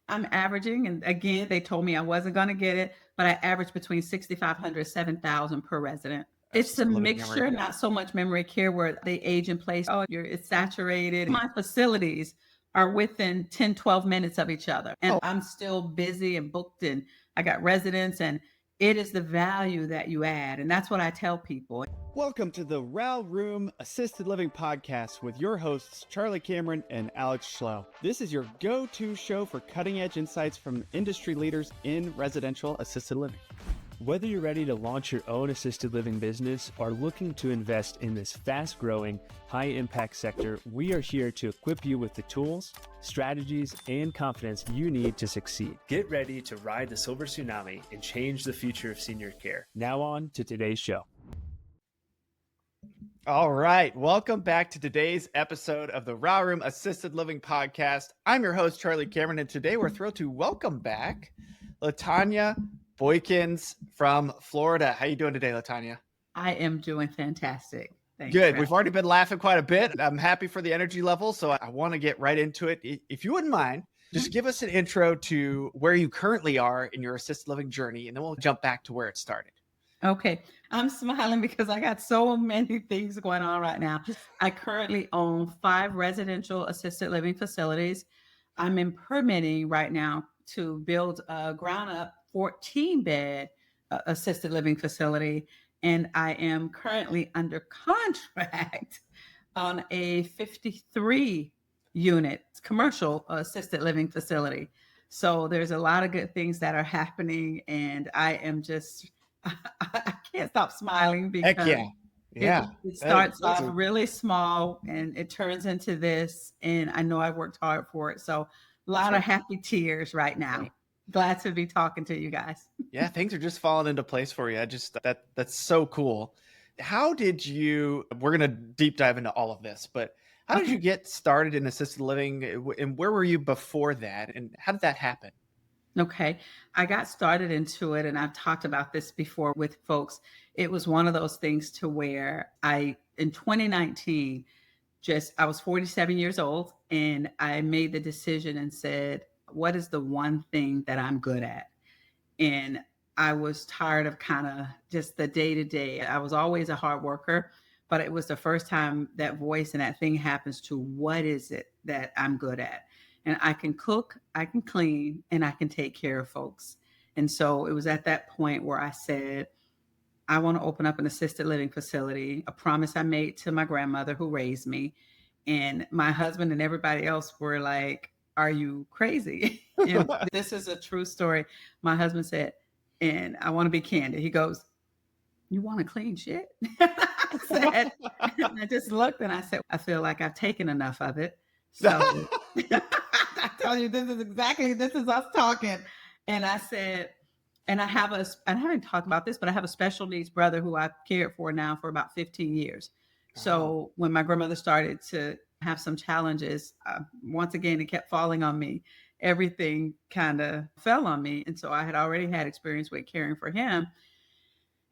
I'm averaging, and again, they told me I wasn't going to get it, but I average between 6,500, 7,000 per resident. It's a Assisted living memory. mixture, not so much memory care where they age in place. Oh, it's saturated. My facilities are within 10, 12 minutes of each other. And Oh, I'm still busy and booked, and I got residents, and it is the value that you add. And that's what I tell people. welcome to the RAL Room Assisted Living Podcast with your hosts, Charlie Cameron and Alex Schlow. This is your go-to show for cutting-edge insights from industry leaders in residential assisted living. Whether you're ready to launch your own assisted living business or looking to invest in this fast-growing, high-impact sector, we are here to equip you with the tools, strategies, and confidence you need to succeed. Get ready to ride the silver tsunami and change the future of senior care. Now on to today's show. All right, welcome back to today's episode of the RAL Room Assisted Living Podcast. I'm your host, Charlie Cameron, and today we're thrilled to welcome back Latonia Boykins from Florida. How you doing today, Latonia? I am doing fantastic. Thanks. Good. We've already been laughing quite a bit. I'm happy for the energy level, so I want to get right into it. If you wouldn't mind, just give us an intro to where you currently are in your assisted living journey, and then we'll jump back to where it started. Okay. I'm smiling because I got so many things going on right now. I currently own 5 residential assisted living facilities. I'm in permitting right now to build a ground up 14-bed assisted living facility. And I am currently under contract on a 53 unit commercial assisted living facility. So there's a lot of good things that are happening. And I am just, I can't stop smiling Heck because yeah. it starts off really small and it turns into this. And I know I worked hard for it. So a lot of happy tears right now. Glad to be talking to you guys. Yeah, things are just falling into place for you. That's so cool. How did you, we're going to deep dive into all of this, but how did you get started in assisted living, and where were you before that, and how did that happen? Okay. I got started into it, and I've talked about this before with folks. It was one of those things to where in 2019, I was 47 years old, and I made the decision and said, what is the one thing that I'm good at? And I was tired of kind of just the day to day. I was always a hard worker, but it was the first time that voice and that thing happens to what is it that I'm good at? And I can cook, I can clean, and I can take care of folks. And so it was at that point where I said, I want to open up an assisted living facility, a promise I made to my grandmother who raised me. And my husband and everybody else were like, are you crazy? And this is a true story. My husband said, and I want to be candid. He goes, you want to clean shit? I said, and I just looked and I said, I feel like I've taken enough of it. So I tell you, this is us talking. And I said, and I haven't talked about this, but I have a special needs brother who I've cared for now for about 15 years. So when my grandmother started to have some challenges, once again, it kept falling on me. Everything kind of fell on me. And so I had already had experience with caring for him.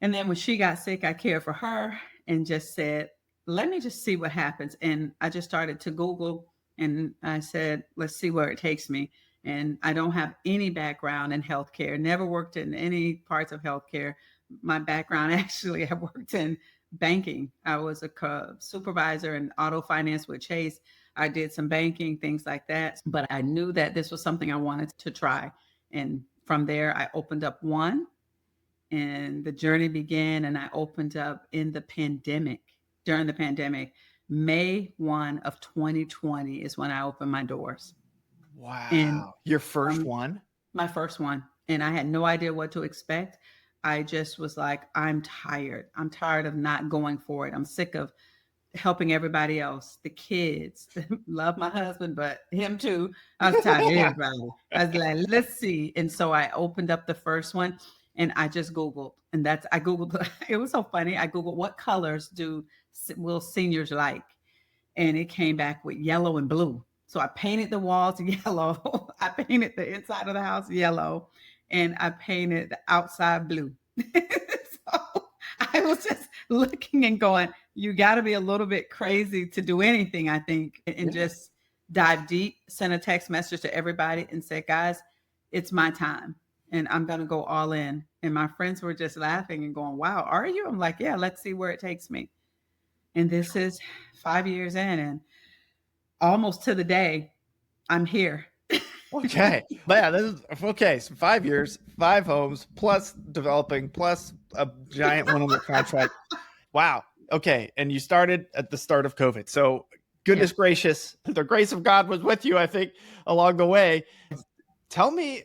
And then when she got sick, I cared for her and just said, let me just see what happens. And I just started to Google and I said, let's see where it takes me. And I don't have any background in healthcare, never worked in any parts of healthcare. My background, actually, I worked in banking. I was a supervisor in auto finance with Chase. I did some banking, things like that. But I knew that this was something I wanted to try. And from there, I opened up one and the journey began. And I opened up during the pandemic, May 1 of 2020 is when I opened my doors. Wow. And your first one? My first one. And I had no idea what to expect. I just was like, I'm tired. I'm tired of not going for it. I'm sick of helping everybody else, the kids. Love my husband, but him too. I was tired of everybody. I was like, let's see. And so I opened up the first one and I just Googled. And I Googled, it was so funny. I Googled, what colors will seniors like? And it came back with yellow and blue. So I painted the walls yellow. I painted the inside of the house yellow. And I painted the outside blue. So I was just looking and going, you got to be a little bit crazy to do anything, I think, and just dive deep, sent a text message to everybody and said, guys, it's my time and I'm going to go all in. And my friends were just laughing and going, wow, are you? I'm like, yeah, let's see where it takes me. And this is 5 years in, and almost to the day, I'm here. Okay. Yeah, this is okay. So 5 years, 5 homes, plus developing, plus a giant one under contract. Wow. Okay. And you started at the start of COVID. So goodness gracious, the grace of God was with you, I think, along the way. Tell me,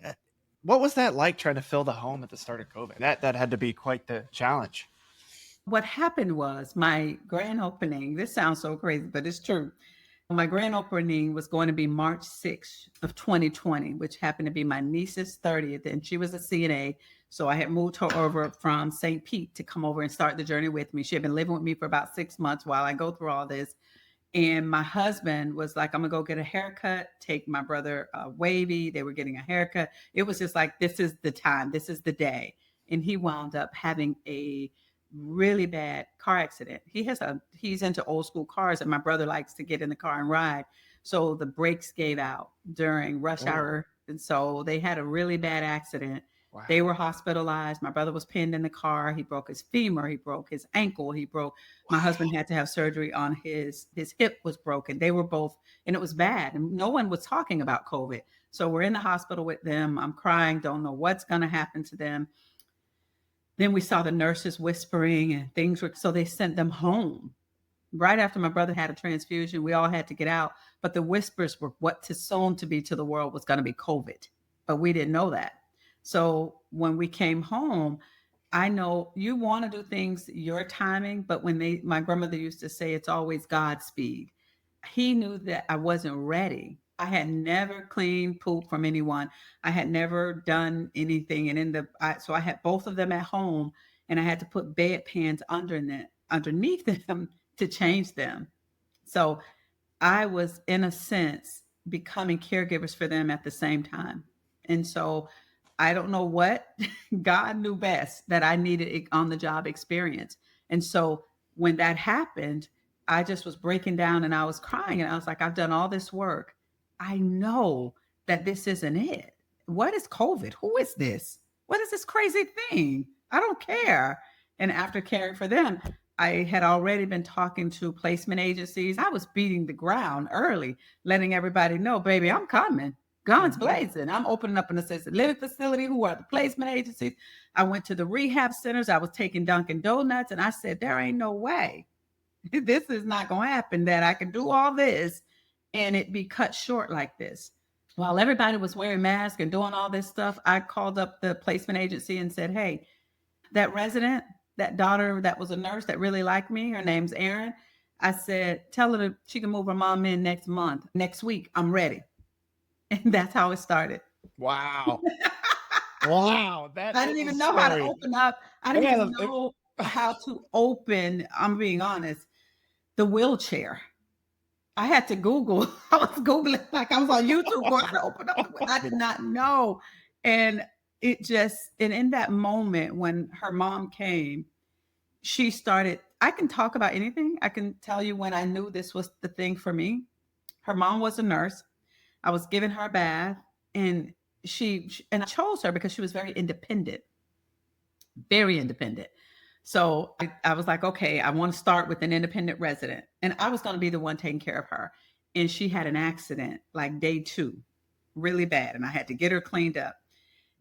what was that like trying to fill the home at the start of COVID? That had to be quite the challenge. What happened was my grand opening, this sounds so crazy, but it's true. My grand opening was going to be March 6th of 2020, which happened to be my niece's 30th, and she was a CNA. So I had moved her over from St. Pete to come over and start the journey with me. She had been living with me for about 6 months while I go through all this. And my husband was like, I'm going to go get a haircut, take my brother wavy. They were getting a haircut. It was just like, this is the time. This is the day. And he wound up having a really bad car accident. He's into old school cars, and my brother likes to get in the car and ride. So the brakes gave out during rush hour. And so they had a really bad accident. Wow. They were hospitalized. My brother was pinned in the car. He broke his femur. He broke his ankle. My husband had to have surgery on his hip was broken. They were both, and it was bad. And no one was talking about COVID. So we're in the hospital with them. I'm crying, don't know what's going to happen to them. Then we saw the nurses whispering and things were, so they sent them home. Right after my brother had a transfusion, we all had to get out. But the whispers were what to soon to be to the world was going to be COVID. But we didn't know that. So when we came home, I know you want to do things your timing, but my grandmother used to say, it's always Godspeed. He knew that I wasn't ready. I had never cleaned poop from anyone. I had never done anything. And so I had both of them at home, and I had to put bedpans underneath them to change them. So I was, in a sense, becoming caregivers for them at the same time. And so I don't know what, God knew best that I needed on the job experience. And so when that happened, I just was breaking down and I was crying, and I was like, I've done all this work. I know that this isn't it. What is COVID? Who is this? What is this crazy thing? I don't care. And after caring for them, I had already been talking to placement agencies. I was beating the ground early, letting everybody know, baby, I'm coming. Guns blazing. I'm opening up an assisted living facility. Who are the placement agencies? I went to the rehab centers. I was taking Dunkin' Donuts, and I said, there ain't no way. This is not going to happen that I can do all this and it be cut short like this. While everybody was wearing masks and doing all this stuff, I called up the placement agency and said, hey, that resident, that daughter that was a nurse that really liked me, her name's Erin. I said, tell her she can move her mom in next week. I'm ready. And that's how it started. Wow. Wow. I didn't even know how to open up. I didn't even know how to open, I'm being honest, the wheelchair. I had to Google. I was Googling like I was on YouTube going to open up. I did not know. And in that moment when her mom came, she started, I can talk about anything. I can tell you when I knew this was the thing for me. Her mom was a nurse. I was giving her a bath, and I chose her because she was very independent. Very independent. So I was like, okay, I want to start with an independent resident. And I was going to be the one taking care of her. And she had an accident like day 2, really bad. And I had to get her cleaned up.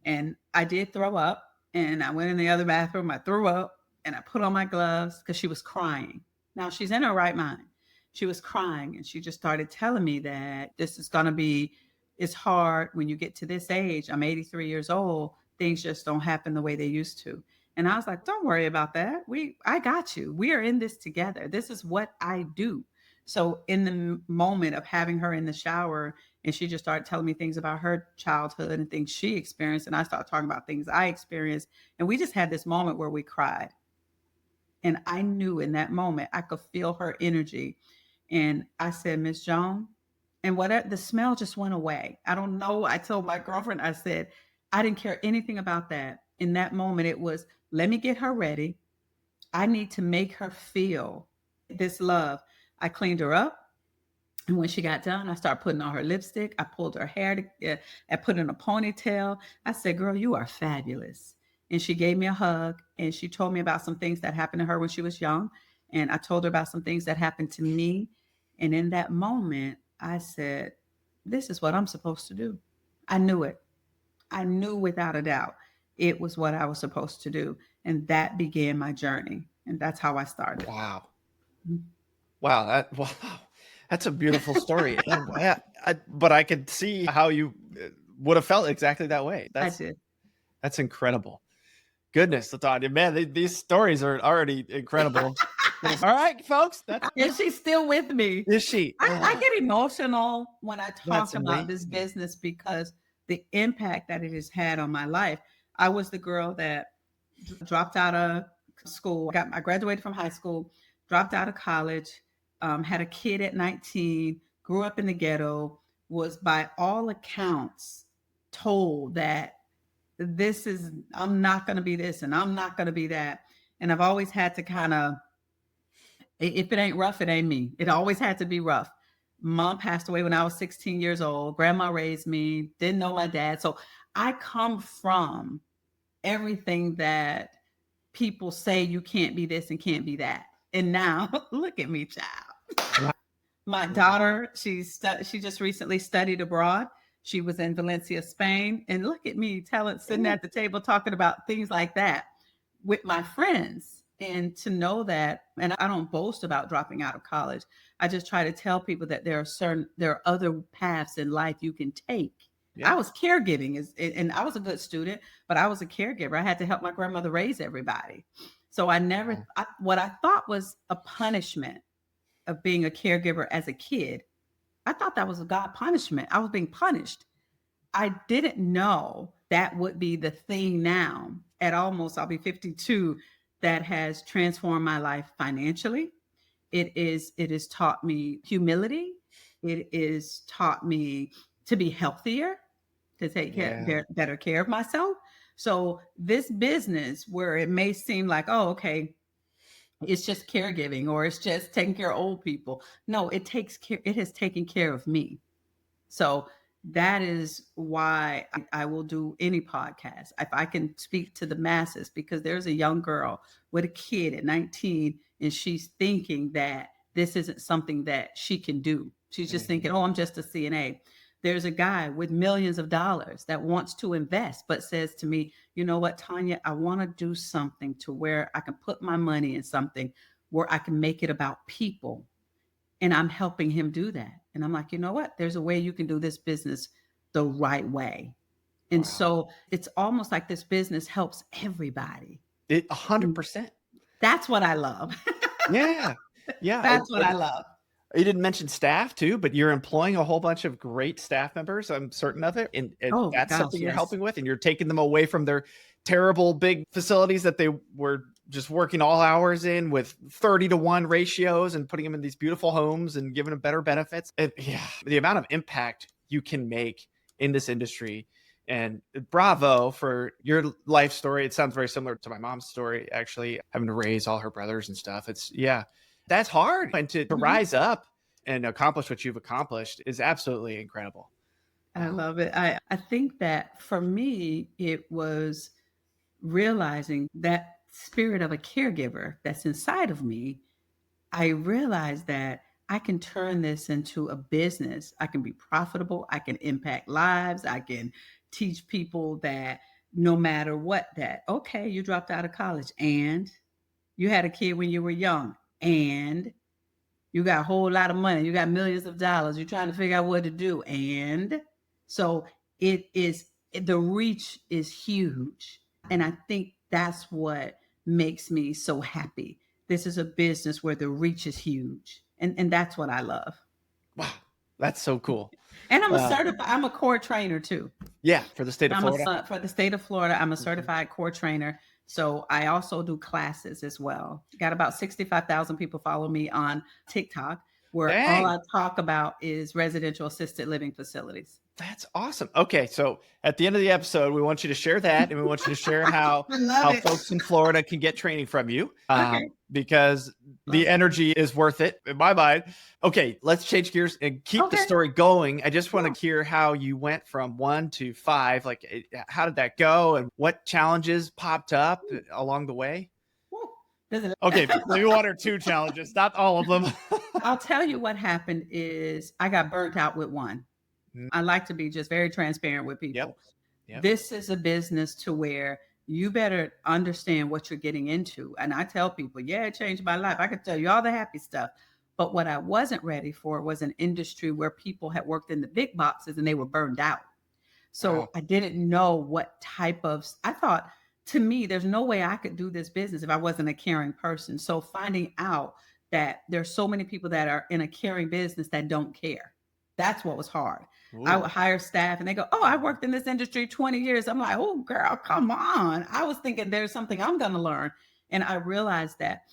And I did throw up. And I went in the other bathroom. I threw up and I put on my gloves because she was crying. Now she's in her right mind. She was crying, and she just started telling me that this is going to be, it's hard when you get to this age. I'm 83 years old. Things just don't happen the way they used to. And I was like, don't worry about that. I got you. We are in this together. This is what I do. So in the moment of having her in the shower, and she just started telling me things about her childhood and things she experienced, and I started talking about things I experienced, and we just had this moment where we cried. And I knew in that moment, I could feel her energy. And I said, Miss Joan, and whatever, the smell just went away. I don't know. I told my girlfriend, I said, I didn't care anything about that. In that moment, it was, let me get her ready. I need to make her feel this love. I cleaned her up. And when she got done, I started putting on her lipstick. I pulled her hair, I put in a ponytail. I said, girl, you are fabulous. And she gave me a hug and she told me about some things that happened to her when she was young. And I told her about some things that happened to me. And in that moment, I said, this is what I'm supposed to do. I knew it. I knew without a doubt it was what I was supposed to do. And that began my journey. And that's how I started. Wow. Wow. That's a beautiful story. But I could see how you would have felt exactly that way. I did. That's incredible. Goodness, Latonia, man, these stories are already incredible. All right, folks. And she's still with me. Is she? I get emotional when I talk That's about this amazing. business because the impact that it has had on my life. I was the girl that dropped out of school. I graduated from high school, dropped out of college, had a kid at 19, grew up in the ghetto, was by all accounts told that I'm not going to be this and I'm not going to be that. And I've always had to kind of, if it ain't rough, it ain't me. It always had to be rough. Mom passed away when I was 16 years old. Grandma raised me, didn't know my dad. So I come from everything that people say you can't be this and can't be that. And now look at me, child. My daughter, she just recently studied abroad. She was in Valencia, Spain. And look at me sitting at the table talking about things like that with my friends. And to know that, and I don't boast about dropping out of college. I just try to tell people that there are other paths in life you can take. Yeah. I was caregiving and I was a good student, but I was a caregiver. I had to help my grandmother raise everybody. So what I thought was a punishment of being a caregiver as a kid, I thought that was a God punishment. I was being punished. I didn't know that would be the thing now I'll be 52, that has transformed my life financially. It is taught me humility. It is taught me to be healthier, to take better care of myself. So this business, where it may seem like, oh, okay, it's just caregiving or it's just taking care of old people. No, it has taken care of me. So that is why I will do any podcast if I can speak to the masses, because there's a young girl with a kid at 19 and she's thinking that this isn't something that she can do. She's just thinking, oh, I'm just a CNA. There's a guy with millions of dollars that wants to invest, but says to me, you know what, Tanya, I want to do something to where I can put my money in something where I can make it about people. And I'm helping him do that. And I'm like, you know what? There's a way you can do this business the right way. And so it's almost like this business helps everybody. 100%. That's what I love. Yeah. That's what I love. You didn't mention staff too, but you're employing a whole bunch of great staff members. I'm certain of it. And that's something you're helping with, and you're taking them away from their terrible big facilities that they were just working all hours in with 30-to-1 ratios and putting them in these beautiful homes and giving them better benefits. The amount of impact you can make in this industry. And bravo for your life story. It sounds very similar to my mom's story, actually, having to raise all her brothers and stuff. That's hard. And to rise up and accomplish what you've accomplished is absolutely incredible. I love it. I think that for me, it was realizing that spirit of a caregiver that's inside of me. I realized that I can turn this into a business. I can be profitable. I can impact lives. I can teach people that no matter what, that, okay, you dropped out of college and you had a kid when you were young and you got a whole lot of money. You got millions of dollars. You're trying to figure out what to do. And so the reach is huge. And I think that's what makes me so happy. This is a business where the reach is huge. And that's what I love. Wow. That's so cool. And I'm a core trainer too. Yeah. For the state of Florida. For the state of Florida, I'm a certified core trainer. So I also do classes as well. Got about 65,000 people follow me on TikTok. where all Dang. I talk about is residential assisted living facilities. That's awesome. Okay, so at the end of the episode, we want you to share that, and we want you to share how I love it. folks in Florida can get training from you, Okay. because the energy is worth it in my mind. Okay, let's change gears and keep the Okay. story going. I just want to hear how you went from 1 to 5. Like, how did that go, and what challenges popped up along the way? Woo. Does it- Okay, maybe 1 or 2 challenges, not all of them. I'll tell you what happened is I got burnt out with one. I like to be just very transparent with people. Yep. This is a business to where you better understand what you're getting into. And I tell people, yeah, it changed my life. I could tell you all the happy stuff. But what I wasn't ready for was an industry where people had worked in the big boxes and they were burned out. So Wow. I didn't know what type of, I thought, to me, there's no way I could do this business if I wasn't a caring person. So finding out that there's so many people that are in a caring business that don't care. That's what was hard. I Ooh. would hire staff and they go, oh, I worked in this industry 20 years. I'm like, oh, girl, come on. I was thinking there's something I'm going to learn. And I realized that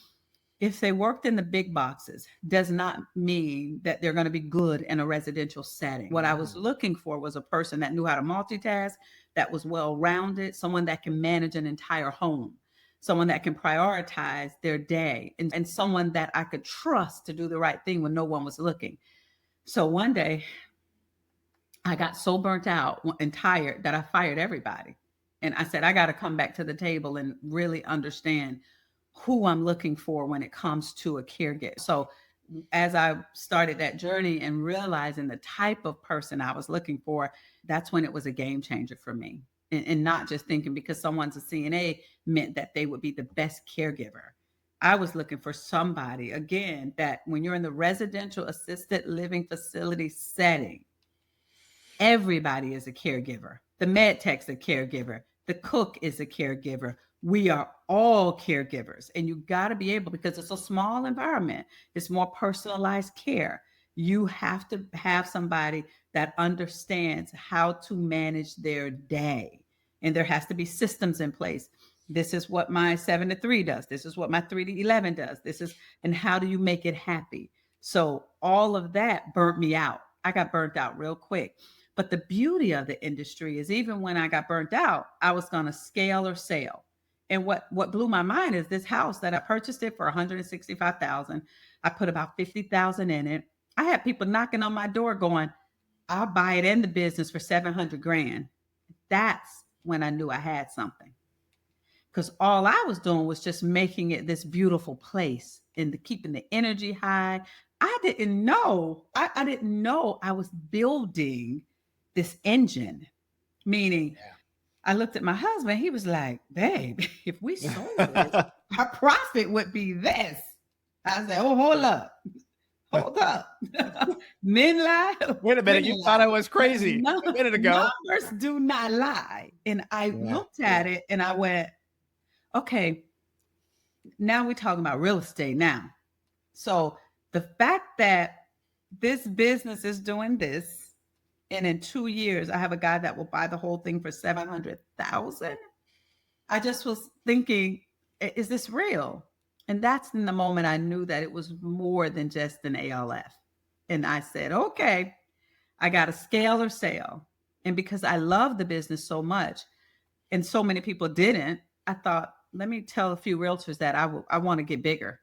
if they worked in the big boxes does not mean that they're going to be good in a residential setting. What I was looking for was a person that knew how to multitask, that was well-rounded, someone that can manage an entire home, someone that can prioritize their day, and someone that I could trust to do the right thing when no one was looking. So one day I got so burnt out and tired that I fired everybody. And I said, I got to come back to the table and really understand who I'm looking for when it comes to a caregiver. So as I started that journey and realizing the type of person I was looking for, that's when it was a game changer for me. And not just thinking because someone's a CNA meant that they would be the best caregiver. I was looking for somebody, again, that when you're in the residential assisted living facility setting, everybody is a caregiver. The med tech's a caregiver. The cook is a caregiver. We are all caregivers. And you got to be able, because it's a small environment, it's more personalized care. You have to have somebody that understands how to manage their day. And there has to be systems in place. This is what my 7 to 3 does. This is what my 3 to 11 does. And how do you make it happy? So all of that burnt me out. I got burnt out real quick. But the beauty of the industry is even when I got burnt out, I was going to scale or sell. And what blew my mind is this house that I purchased it for $165,000. I put about $50,000 in it. I had people knocking on my door going, I'll buy it in the business for $700,000. That's when I knew I had something. Because all I was doing was just making it this beautiful place and keeping the energy high. I didn't know I was building this engine, meaning I looked at my husband. He was like, babe, if we sold it, our profit would be this. I said, oh, hold up. Men lie. Wait a minute, you thought I was crazy a minute ago. Numbers do not lie. And I looked at it and I went, okay, now we're talking about real estate now. So the fact that this business is doing this, and in 2 years, I have a guy that will buy the whole thing for $700,000. I just was thinking, is this real? And that's in the moment I knew that it was more than just an ALF. And I said, okay, I got to scale or sell. And because I love the business so much, and so many people didn't, I thought, let me tell a few realtors that I want to get bigger.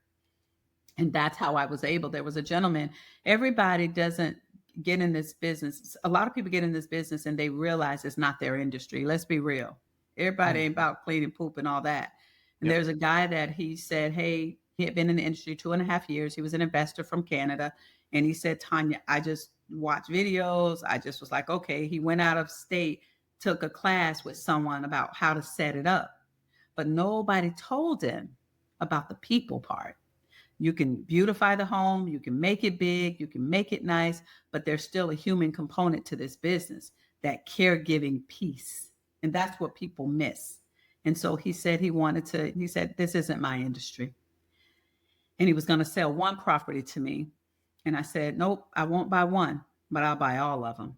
And that's how I was able. There was a gentleman. Everybody doesn't get in this business. A lot of people get in this business and they realize it's not their industry. Let's be real. Everybody ain't about cleaning poop and all that. And there's a guy that he said, hey, he had been in the industry 2.5 years. He was an investor from Canada. And he said, Tanya, I just watch videos. I just was like, okay. He went out of state, took a class with someone about how to set it up. But nobody told him about the people part. You can beautify the home, you can make it big, you can make it nice, but there's still a human component to this business, that caregiving piece. And that's what people miss. And so he said he said, this isn't my industry. And he was going to sell one property to me. And I said, nope, I won't buy one, but I'll buy all of them.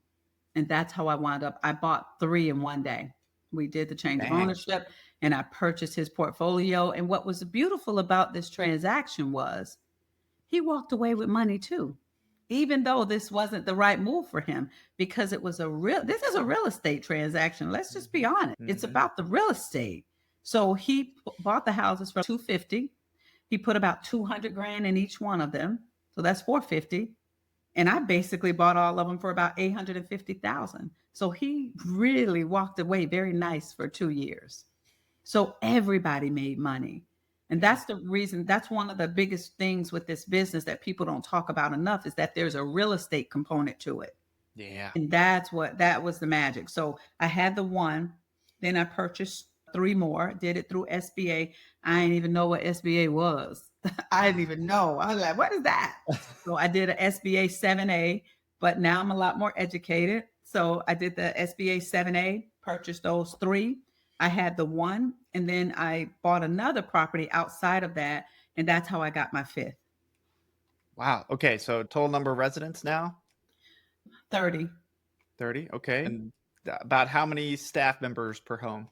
And that's how I wound up. I bought 3 in one day. We did the change of ownership and I purchased his portfolio. And what was beautiful about this transaction was he walked away with money too. even though this wasn't the right move for him, because this is a real estate transaction. Let's just be honest. It's Mhm. about the real estate. So he bought the houses for 250. He put about 200 grand in each one of them. So that's 450. And I basically bought all of them for about 850,000. So he really walked away very nice for 2 years. So everybody made money. And that's the reason, that's one of the biggest things with this business that people don't talk about enough, is that there's a real estate component to it. Yeah. And that was the magic. So I had the one, then I purchased three more, did it through SBA. I didn't even know what SBA was. I didn't even know. I was like, what is that? So I did an SBA 7A, but now I'm a lot more educated. So I did the SBA 7A, purchased those three. I had the one, and then I bought another property outside of that. And that's how I got my fifth. Wow. Okay. So total number of residents now? 30. 30. Okay. And about how many staff members per home?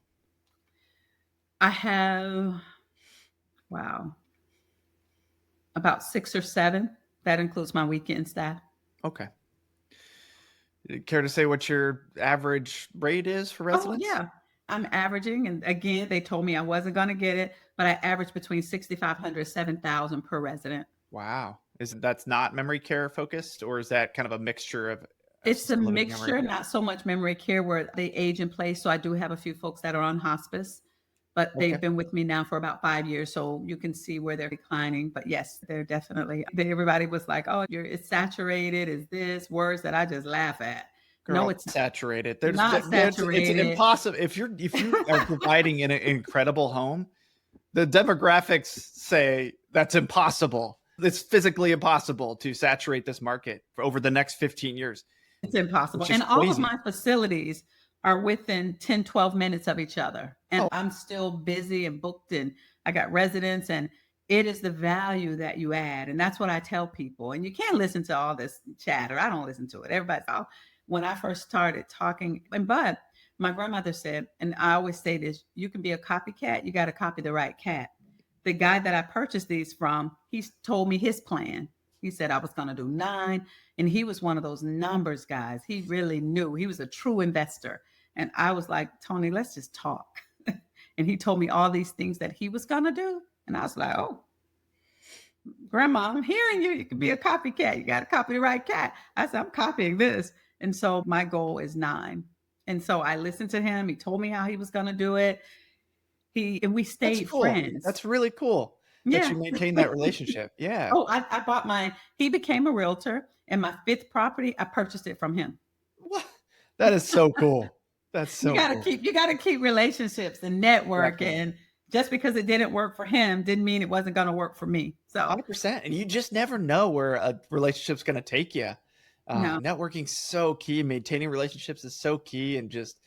I have, wow, about 6 or 7. That includes my weekend staff. Okay. Care to say what your average rate is for residents? Oh, yeah. I'm averaging, and again, they told me I wasn't going to get it, but I average between 6,500, 7,000 per resident. Wow. That's not memory care focused, or is that kind of a mixture of It's a assisted living and mixture, memory care? not so much memory care where they age in place. So I do have a few folks that are on hospice, but they've Okay. been with me now for about 5 years. So you can see where they're declining. But yes, they're definitely, everybody was like, oh, it's saturated. Is this words that I just laugh at? Girl, No, it's saturated. not It's saturated. impossible. If you are providing an incredible home, the demographics say that's impossible. It's physically impossible to saturate this market for over the next 15 years. It's impossible. Which is And all of crazy. my facilities are within 10, 12 minutes of each other. And Oh. I'm still busy and booked, and I got residents, and it is the value that you add. And that's what I tell people. And you can't listen to all this chatter. I don't listen to it. Everybody's all, when I first started talking, but my grandmother said, and I always say this, you can be a copycat, you got to copy the right cat. The guy that I purchased these from, he told me his plan. He said I was going to do 9. And he was one of those numbers guys. He really knew. He was a true investor. And I was like, Tony, let's just talk. And he told me all these things that he was going to do. And I was like, oh, Grandma, I'm hearing you. You can be a copycat. You got to copy the right cat. I said, I'm copying this. And so my goal is 9. And so I listened to him. He told me how he was going to do it. And we That's stayed cool. friends. That's really cool that Yeah. you maintain that relationship. Yeah. Oh, I bought he became a realtor, and my 5th property, I purchased it from him. What? That is so cool. That's so You gotta cool. keep relationships and network. Definitely. And just because it didn't work for him didn't mean it wasn't going to work for me. So 100%. And you just never know where a relationship's going to take you. No. Networking's so key. Maintaining relationships is so key, and just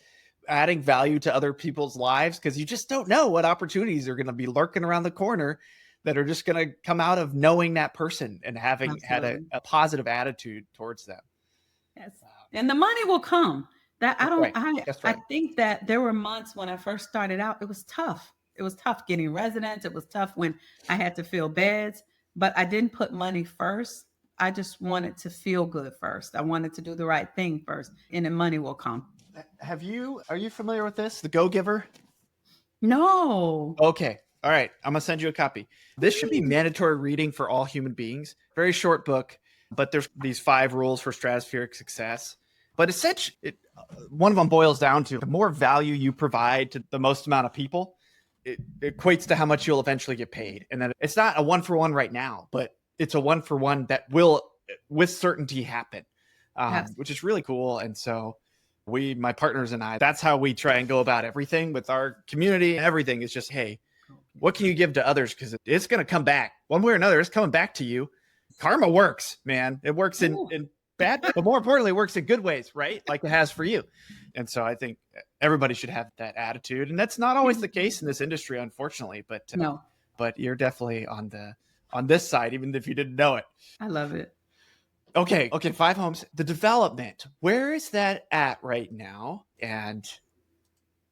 adding value to other people's lives, because you just don't know what opportunities are going to be lurking around the corner that are just going to come out of knowing that person and having had Absolutely. a positive attitude towards them. Yes. And the money will come. That I That's don't right. That's right. I think that there were months when I first started out, it was tough. It was tough getting residents. It was tough when I had to fill beds, but I didn't put money first. I just wanted to feel good first. I wanted to do the right thing first, and the money will come. Are you familiar with this? The Go-Giver? No. Okay. All right. I'm going to send you a copy. This should be mandatory reading for all human beings. Very short book, but there's these 5 rules for stratospheric success. But essentially, one of them boils down to the more value you provide to the most amount of people, it equates to how much you'll eventually get paid. And then it's not a 1-for-1 right now, but it's a 1-for-1 that will with certainty happen, which is really cool. And so my partners and I, that's how we try and go about everything with our community. Everything is just, hey, what can you give to others? Because it's going to come back one way or another. It's coming back to you. Karma works, man. It works in bad, but more importantly, it works in good ways, right? Like it has for you. And so I think everybody should have that attitude. And that's not always the case in this industry, unfortunately. But No. But you're definitely on this side, even if you didn't know it. I love it. Okay. 5 homes. The development, where is that at right now? And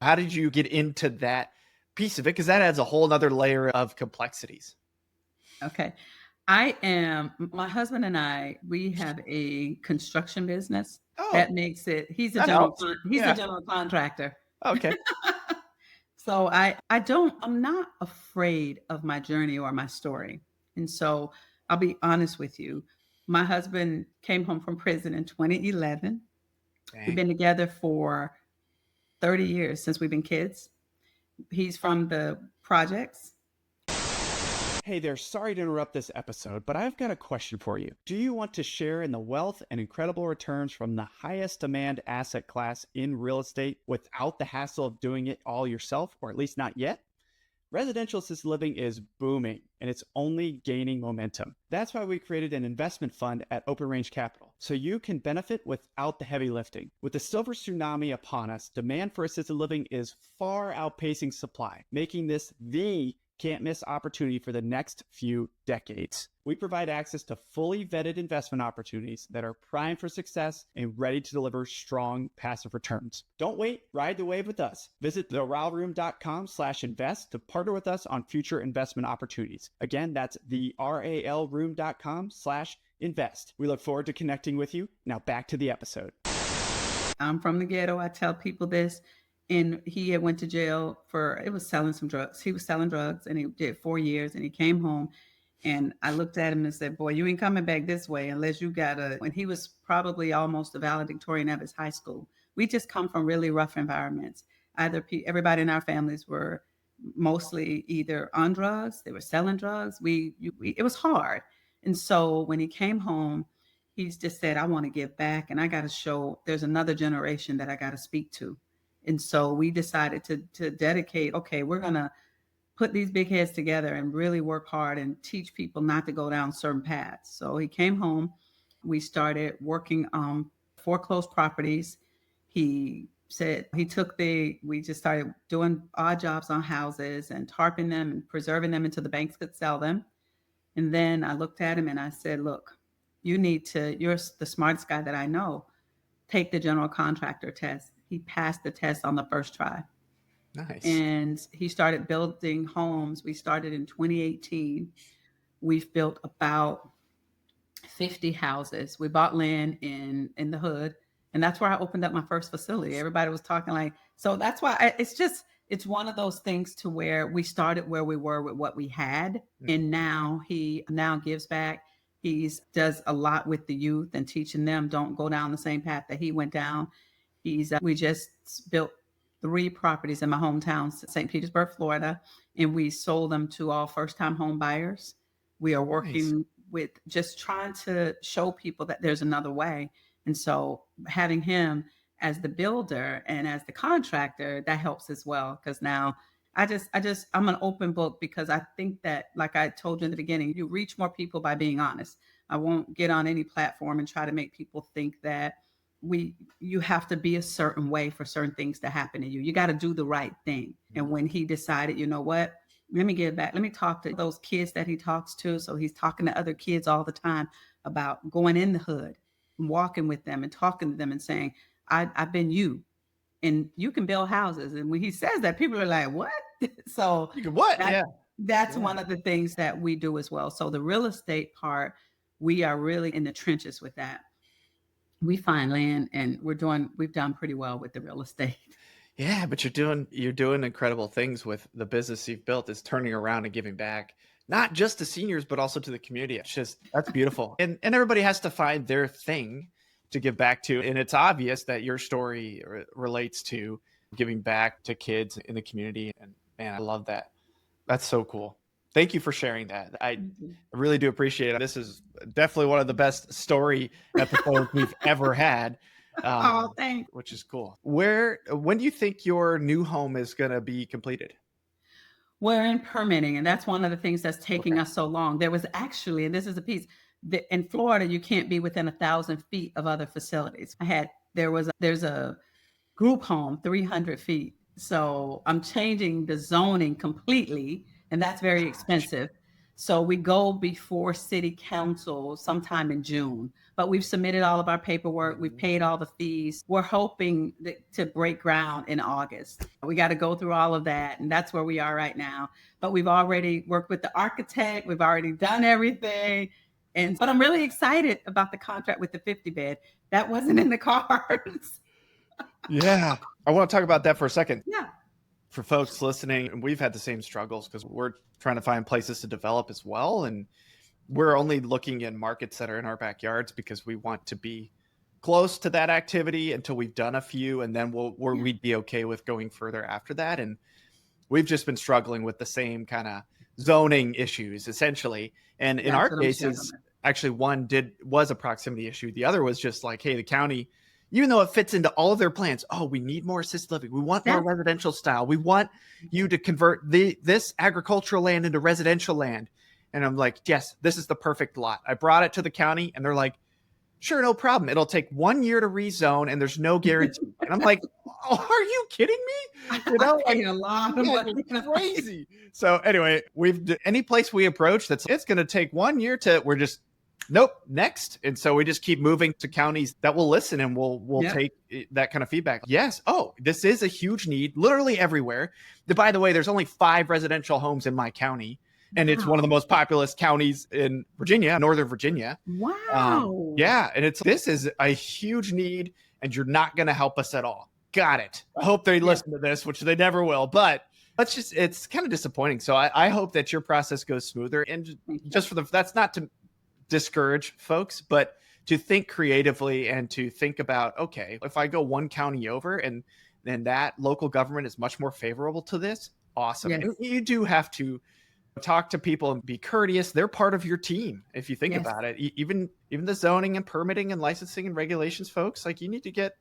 how did you get into that piece of it? Because that adds a whole nother layer of complexities. Okay. My husband and I, we have a construction business. Oh, That makes it, that helps. he's a Yeah. general contractor. Okay. So I'm not afraid of my journey or my story. And so I'll be honest with you. My husband came home from prison in 2011. We've Dang. been together for 30 years since we've been kids. He's from the projects. Hey there, sorry to interrupt this episode, but I've got a question for you. Do you want to share in the wealth and incredible returns from the highest demand asset class in real estate without the hassle of doing it all yourself, or at least not yet? Residential assisted living is booming and it's only gaining momentum. That's why we created an investment fund at Open Range Capital, so you can benefit without the heavy lifting. With the silver tsunami upon us, demand for assisted living is far outpacing supply, making this the can't miss opportunity for the next few decades. We provide access to fully vetted investment opportunities that are primed for success and ready to deliver strong passive returns. Don't wait, ride the wave with us. Visit theralroom.com/invest to partner with us on future investment opportunities. Again, that's the RALroom.com/invest. We look forward to connecting with you. Now back to the episode. I'm from the ghetto. I tell people this. And he had went to jail it was selling some drugs. He was selling drugs and he did 4 years and he came home and I looked at him and said, boy, you ain't coming back this way unless you when he was probably almost a valedictorian of his high school. We just come from really rough environments. Everybody in our families were mostly either on drugs, they were selling drugs. It was hard. And so when he came home, he's just said, I want to give back and I got to show there's another generation that I got to speak to. And so we decided to dedicate, okay, we're going to put these big heads together and really work hard and teach people not to go down certain paths. So he came home. We started working on foreclosed properties. He said we just started doing odd jobs on houses and tarping them and preserving them until the banks could sell them. And then I looked at him and I said, look, you're the smartest guy that I know. Take the general contractor test. He passed the test on the first try. Nice. And he started building homes. We started in 2018. We've built about 50 houses. We bought land in the hood. And that's where I opened up my first facility. Everybody was talking so that's why it's one of those things to where we started where we were with what we had. And now he gives back. He does a lot with the youth and teaching them don't go down the same path that he went down. We just built 3 properties in my hometown, St. Petersburg, Florida, and we sold them to all first-time home buyers. We are working with just trying to show people that there's another way. And so having him as the builder and as the contractor, that helps as well. Because now I'm an open book because I think that, like I told you in the beginning, you reach more people by being honest. I won't get on any platform and try to make people think that you have to be a certain way for certain things to happen to you. You got to do the right thing. And when he decided, you know what, let me give back. Let me talk to those kids that he talks to. So he's talking to other kids all the time about going in the hood, and walking with them and talking to them and saying, I've been you and you can build houses. And when he says that, people are like, what? So You can what? That's one of the things that we do as well. So the real estate part, we are really in the trenches with that. We find land and we've done pretty well with the real estate. Yeah, but you're doing incredible things with the business you've built. Is turning around and giving back, not just to seniors, but also to the community. That's beautiful. And everybody has to find their thing to give back to. And it's obvious that your story relates to giving back to kids in the community. And man, I love that. That's so cool. Thank you for sharing that. I really do appreciate it. This is definitely one of the best story episodes we've ever had. Thanks. Which is cool. When do you think your new home is going to be completed? We're in permitting, and that's one of the things that's taking us so long. There was actually, and this is a piece, in Florida, you can't be within 1,000 feet of other facilities. There's a group home 300 feet. So I'm changing the zoning completely, and that's very expensive. So we go before city council sometime in June, but we've submitted all of our paperwork. We've paid all the fees. We're hoping to break ground in August. We got to go through all of that. And that's where we are right now. But we've already worked with the architect. We've already done everything. But I'm really excited about the contract with the 50 bed. That wasn't in the cards. Yeah. I want to talk about that for a second. Yeah. For folks listening, and we've had the same struggles because we're trying to find places to develop as well. And we're only looking in markets that are in our backyards because we want to be close to that activity until we've done a few. And then we'd be okay with going further after that. And we've just been struggling with the same kind of zoning issues, essentially. And in our cases, actually one was a proximity issue. The other was just like, hey, the county, even though it fits into all of their plans, oh, we need more assisted living. We want more residential style. We want you to convert this agricultural land into residential land. And I'm like, yes, this is the perfect lot. I brought it to the county and they're like, sure, no problem. It'll take 1 year to rezone and there's no guarantee. And I'm like, oh, are you kidding me? You know, like, a lot of money. Crazy. So anyway, any place we approach it's going to take 1 year we're just, nope, next. And so we just keep moving to counties that will listen and we'll take that kind of feedback. Yes. Oh, this is a huge need literally everywhere. By the way, there's only 5 residential homes in my county. And it's one of the most populous counties in Virginia, Northern Virginia. Wow. Yeah. And this is a huge need and you're not going to help us at all. Got it. I hope they listen to this, which they never will, but it's kind of disappointing. So I hope that your process goes smoother. And just that's not to discourage folks, but to think creatively and to think about, okay, if I go one county over and then that local government is much more favorable to this, awesome. Yes. You do have to talk to people and be courteous. They're part of your team. If you think about it, even the zoning and permitting and licensing and regulations folks, like you need to get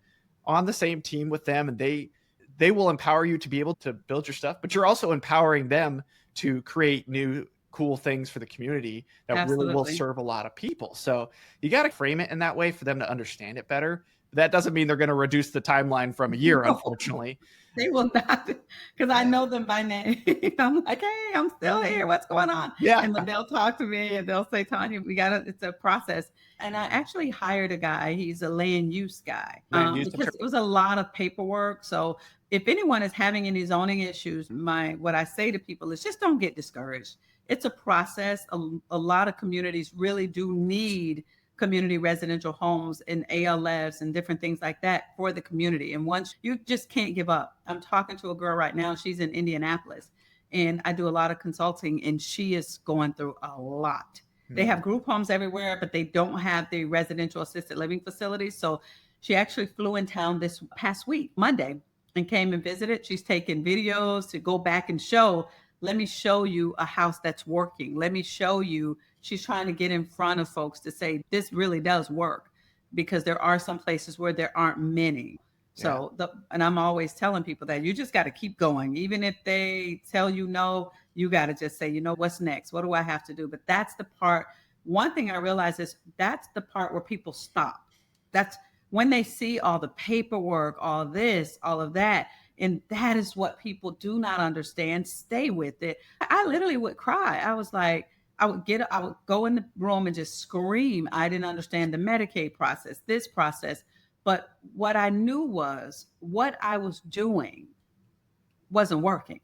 on the same team with them and they will empower you to be able to build your stuff, but you're also empowering them to create new cool things for the community that really will serve a lot of people. So you got to frame it in that way for them to understand it better. That doesn't mean they're going to reduce the timeline from a year, unfortunately. They will not, because I know them by name. I'm like, hey, I'm still here. What's going on? Yeah. And they'll talk to me and they'll say, Tanya, it's a process. And I actually hired a guy. He's a land use guy because it was a lot of paperwork. So if anyone is having any zoning issues, what I say to people is just don't get discouraged. It's a process. A lot of communities really do need community residential homes and ALFs and different things like that for the community. And once you just can't give up. I'm talking to a girl right now. She's in Indianapolis and I do a lot of consulting and she is going through a lot. They have group homes everywhere, but they don't have the residential assisted living facilities. So she actually flew in town this past week, Monday, and came and visited. She's taken videos to go back and show, let me show you a house that's working. Let me show you. She's trying to get in front of folks to say, this really does work, because there are some places where there aren't many. So, and I'm always telling people that you just got to keep going. Even if they tell you no, you got to just say, you know, what's next? What do I have to do? But that's the part. One thing I realize is that's the part where people stop. That's when they see all the paperwork, all this, all of that. And that is what people do not understand. Stay with it. I literally would cry. I was like, I would go in the room and just scream. I didn't understand the Medicaid process, this process. But what I knew was what I was doing wasn't working.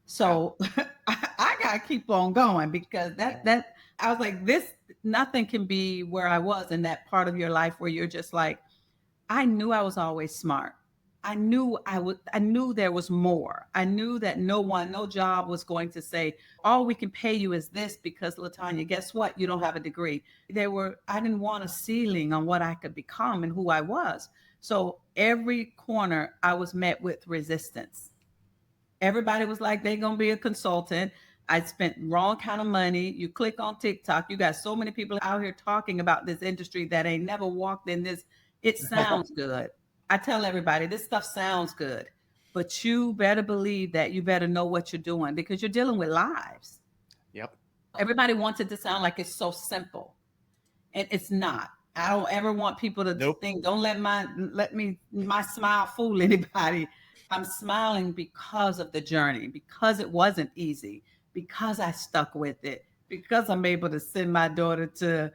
So I got to keep on going, because that I was like, nothing can be where I was in that part of your life where you're just like, I knew I was always smart. I knew there was more. I knew that no job was going to say, all we can pay you is this, because Latonia, guess what? You don't have a degree. I didn't want a ceiling on what I could become and who I was. So every corner I was met with resistance. Everybody was like, they're going to be a consultant. I spent wrong kind of money. You click on TikTok, you got so many people out here talking about this industry that ain't never walked in this. It sounds good. I tell everybody, this stuff sounds good, but you better believe that you better know what you're doing, because you're dealing with lives. Yep. Everybody wants it to sound like it's so simple, and it's not. I don't ever want people to think, don't let my smile fool anybody. I'm smiling because of the journey, because it wasn't easy, because I stuck with it, because I'm able to send my daughter to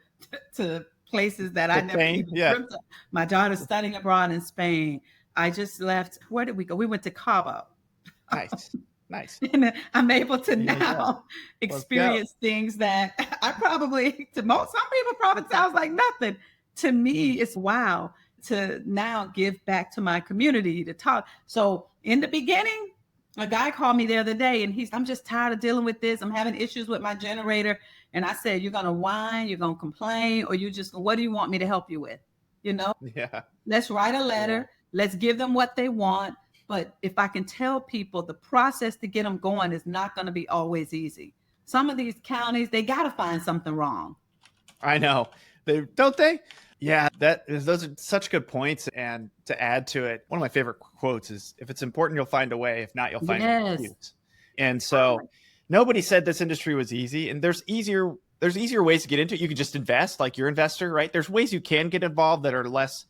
places that I never Spain, even yeah. dreamt of. My daughter's studying abroad in Spain. I just left. Where did we go? We went to Cabo. Nice. And I'm able to Yeah. now Let's go. experience things that I probably, to most, some people probably sounds like nothing. To me, it's wow to now give back to my community to talk. So in the beginning, a guy called me the other day and I'm just tired of dealing with this. I'm having issues with my generator. And I said, you're going to whine, you're going to complain, or what do you want me to help you with? Yeah. Let's write a letter. Let's give them what they want. But if I can tell people the process to get them going is not going to be always easy. Some of these counties, they got to find something wrong. I know. Don't they? Yeah, those are such good points. And to add to it, one of my favorite quotes is, if it's important, you'll find a way. If not, you'll find an excuse. And so nobody said this industry was easy, and there's easier ways to get into it. You can just invest like your investor, right? There's ways you can get involved that are less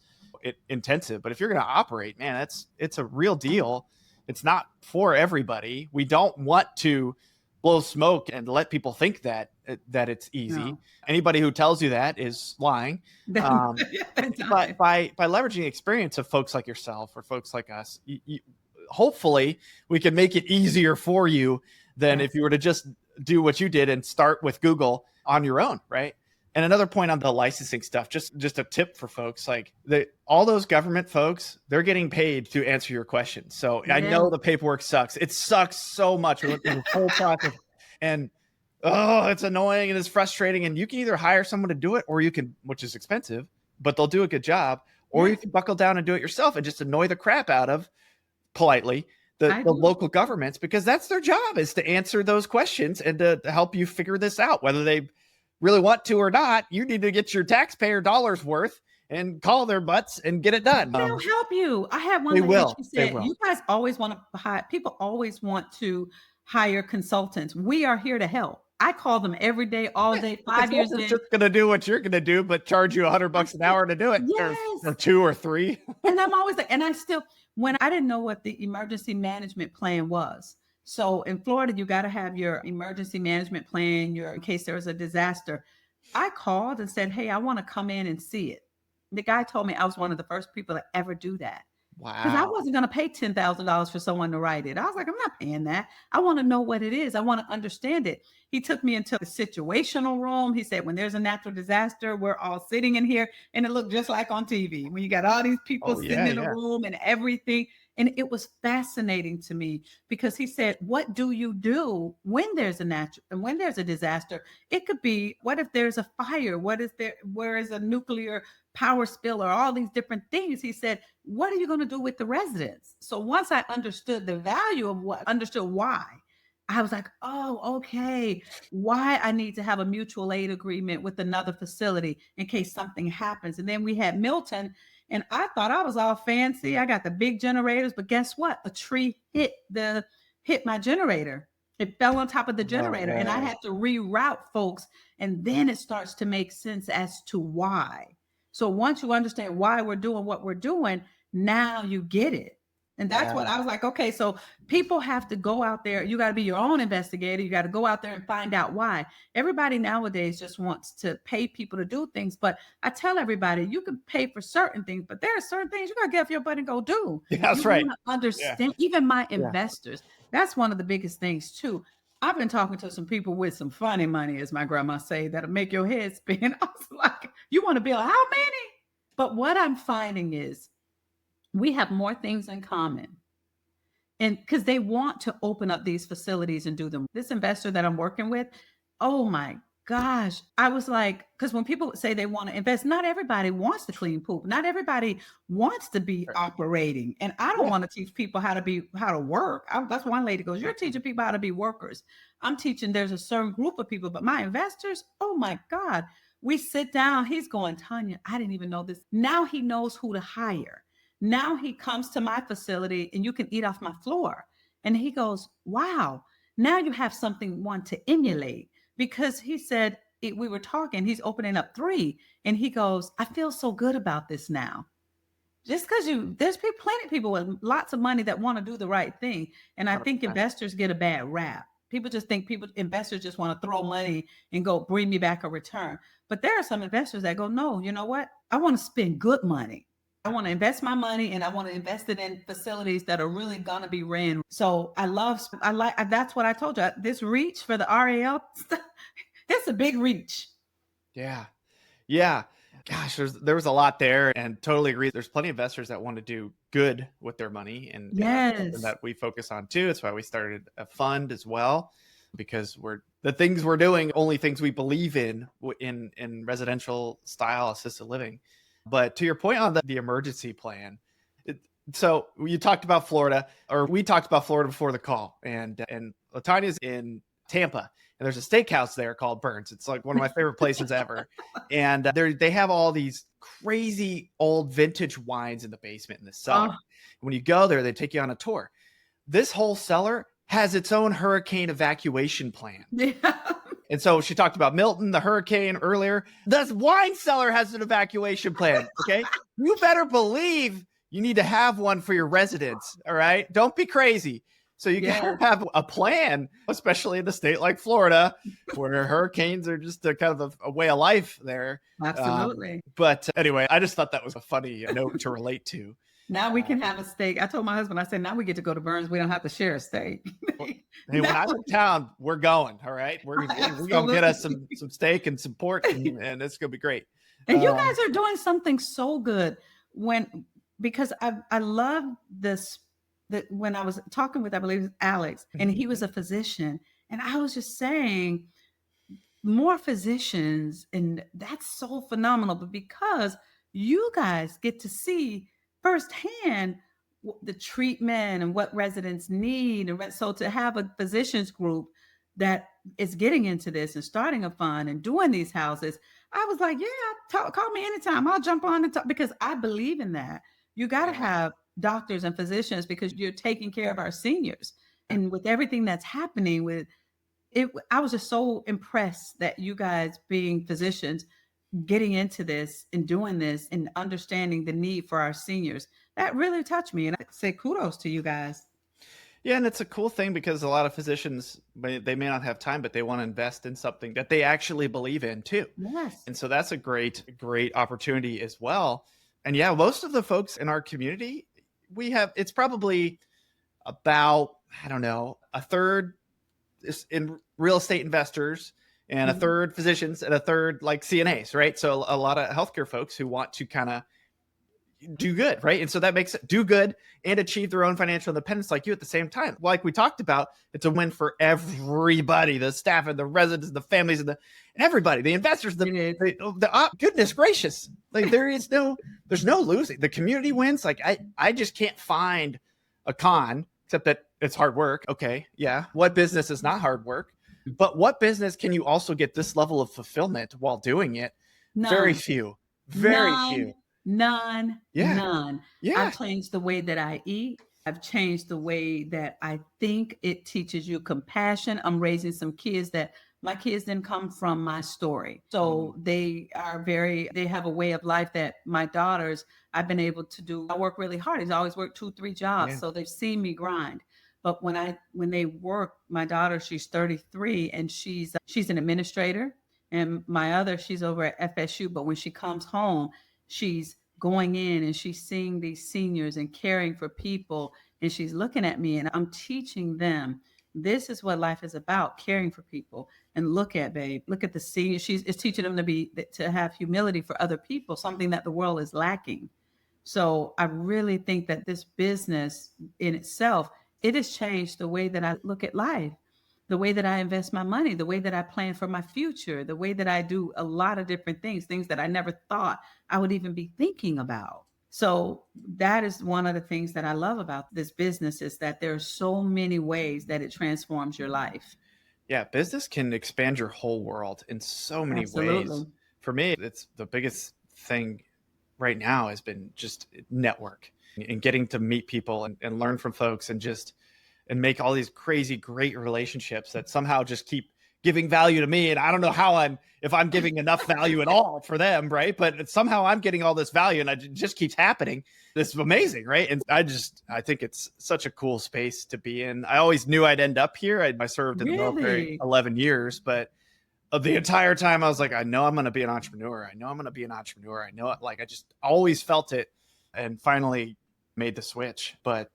intensive, but if you're going to operate, man, it's a real deal. It's not for everybody. We don't want to blow smoke and let people think that it's easy. No. Anybody who tells you that is lying. But by leveraging the experience of folks like yourself or folks like us, hopefully we can make it easier for you than if you were to just do what you did and start with Google on your own, right? And another point on the licensing stuff, just a tip for folks, like all those government folks, they're getting paid to answer your questions. So I know the paperwork sucks. It sucks so much. We went through the whole process, and it's annoying and it's frustrating. And you can either hire someone to do it, or you can, which is expensive, but they'll do a good job, or you can buckle down and do it yourself and just annoy the crap out of, politely, the local governments, because that's their job, is to answer those questions and to help you figure this out, whether they really want to or not. You need to get your taxpayer dollars worth and call their butts and get it done. They'll help you. I had one lady, she said, you guys always want to hire, people always want to hire consultants. We are here to help. I call them every day, all day, 5 years in. Just going to do what you're going to do, but charge you $100 an hour to do it. Yes. Or 2 or 3. And I'm always like, and when I didn't know what the emergency management plan was. So in Florida, you got to have your emergency management plan, in case there was a disaster. I called and said, hey, I want to come in and see it. The guy told me I was one of the first people to ever do that. Wow. Because I wasn't going to pay $10,000 for someone to write it. I was like, I'm not paying that. I want to know what it is. I want to understand it. He took me into the situational room. He said, when there's a natural disaster, we're all sitting in here, and it looked just like on TV. When you got all these people sitting in a room and everything. And it was fascinating to me, because he said, what do you do when there's a disaster? It could be, what if there's a fire? Where is a nuclear power spill, or all these different things? He said, what are you going to do with the residents? So once I understood the value of understood why, I was like, oh, okay, why I need to have a mutual aid agreement with another facility in case something happens. And then we had Milton, and I thought I was all fancy. I got the big generators, but guess what? A tree hit my generator. It fell on top of the generator, and I had to reroute folks. And then it starts to make sense as to why. So once you understand why we're doing what we're doing, now you get it. And that's what I was like, okay, so people have to go out there. You got to be your own investigator. You got to go out there and find out why. Everybody nowadays just wants to pay people to do things. But I tell everybody, you can pay for certain things, but there are certain things you got to get off your butt and go do. Yeah, that's right. Understand, even my investors. That's one of the biggest things too. I've been talking to some people with some funny money, as my grandma say, that'll make your head spin. I was like, you want to build how many? But what I'm finding is we have more things in common. And because they want to open up these facilities and do them. This investor that I'm working with, oh my gosh. I was like, because when people say they want to invest, not everybody wants to clean poop. Not everybody wants to be operating. And I don't want to teach people how to work. That's one lady goes, you're teaching people how to be workers. I'm teaching there's a certain group of people, but my investors, oh my God. We sit down, he's going, Tanya, I didn't even know this. Now he knows who to hire. Now he comes to my facility and you can eat off my floor. And he goes, wow, now you have something to emulate. Because he said, we were talking, he's opening up 3. And he goes, I feel so good about this now. Just because there's plenty of people with lots of money that want to do the right thing. And I think investors get a bad rap. people just think investors just want to throw money and go bring me back a return. But there are some investors that go, no, you know what? I want to spend good money. I want to invest my money and I want to invest it in facilities that are really going to be ran. So that's what I told you. This reach for the RAL, it's a big reach. Yeah. Yeah. Gosh, there was a lot there, and totally agree. There's plenty of investors that want to do good with their money, and that's something Yes. that we focus on too. It's why we started a fund as well, because the things we're doing, only things we believe in residential style assisted living. But to your point on the emergency plan, so you talked about Florida, or we talked about Florida before the call, and Latonia's in Tampa, and there's a steakhouse there called Burns. It's like one of my favorite places ever. And they have all these crazy old vintage wines in the basement in the cellar. Oh. When you go there, they take you on a tour. This whole cellar has its own hurricane evacuation plan. Yeah. And so she talked about Milton, the hurricane earlier. The wine cellar has an evacuation plan. Okay. You better believe you need to have one for your residents. All right. Don't be crazy. So you gotta have a plan, especially in a state like Florida, where hurricanes are just a kind of a way of life there. Absolutely. But anyway, I just thought that was a funny note to relate to. Now we can have a steak. I told my husband, I said, now we get to go to Burns. We don't have to share a steak. Hey, when I'm in town, we're going. All right. We're going to get us some steak and some pork, and it's going to be great. And you guys are doing something so good because I love this. That when I was talking with, I believe it was Alex, and he was a physician, and I was just saying more physicians, and that's so phenomenal. But because you guys get to see firsthand the treatment and what residents need, and so to have a physicians group that is getting into this and starting a fund and doing these houses, I was like, yeah, call me anytime. I'll jump on and talk, because I believe in that. You got to have doctors and physicians because you're taking care of our seniors. And with everything that's happening with it, I was just so impressed that you guys being physicians, getting into this and doing this and understanding the need for our seniors. That really touched me. And I say kudos to you guys. Yeah, and it's a cool thing because a lot of physicians, they may not have time, but they want to invest in something that they actually believe in too. Yes. And so that's a great opportunity as well. And yeah, most of the folks in our community, it's probably about, I don't know, a third in real estate investors and a third physicians and a third like CNAs, right? So a lot of healthcare folks who want to kind of do good, right? And so that makes it do good and achieve their own financial independence like you at the same time. Like we talked about, it's a win for everybody, the staff and the residents, the families and everybody, the investors, goodness gracious. Like there's no losing. The community wins. Like I just can't find a con except that it's hard work. Okay. Yeah. What business is not hard work? But what business can you also get this level of fulfillment while doing it? None. Very few. Very few. None. Yeah. I've changed the way that I eat. I've changed the way that I think. It teaches you compassion. I'm raising some kids that my kids didn't come from my story. So they have a way of life that my daughters, I've been able to do. I work really hard. He's always worked 2-3 jobs. Yeah. So they've seen me grind. But when they work, my daughter, she's 33 and she's an administrator. And my other, she's over at FSU. But when she comes home, she's going in and she's seeing these seniors and caring for people. And she's looking at me and I'm teaching them, this is what life is about, caring for people. And look at the seniors. It's teaching them to have humility for other people, something that the world is lacking. So I really think that this business in itself, it has changed the way that I look at life, the way that I invest my money, the way that I plan for my future, the way that I do a lot of different things that I never thought I would even be thinking about. So that is one of the things that I love about this business, is that there are so many ways that it transforms your life. Yeah, business can expand your whole world in so many ways. For me, it's the biggest thing right now has been just network and getting to meet people and learn from folks and make all these crazy, great relationships that somehow just keep giving value to me. And I don't know if I'm giving enough value at all for them. Right. But somehow I'm getting all this value and it just keeps happening. This is amazing. Right. And I think it's such a cool space to be in. I always knew I'd end up here. I served in the military 11 years, but the entire time I was like, I know I'm going to be an entrepreneur. I know I'm going to be an entrepreneur. I know it. Like, I just always felt it and finally made the switch. But